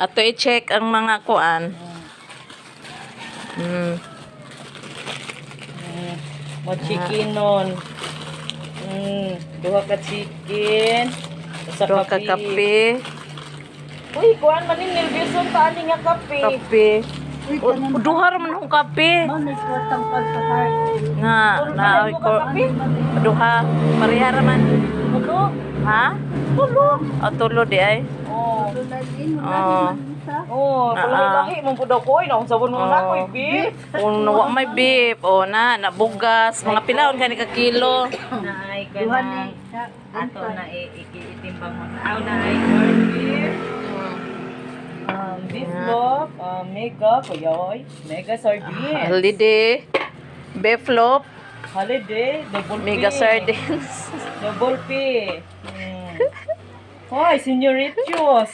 Ato i-check ang mga kuan. Mo chicken nun. Duha ka chicken. Sa Duha ka kape. Uy, kuan man ni nervyoso pa ani nga kape. Kape. Duha ra man akong kape. May kwartang pagkakar. Nga, na ko. Duha. Pareha ra man. Tulo. Ha? Tulo. Tulo di ay. Oh. Oh. Oh, lahi mo pud ako ina unsa mo na ko beef. Wa may beef. Nabugas. Mga pilaon kani ka kilo. Naay ka na. Ato na itimbang mo. Aw na ay corned beef. Beef loaf, mega kuyoy, mega sardines. Holiday. Beef loaf. Holiday, double Mega P. sardines. Double P. Hoy, senoritos.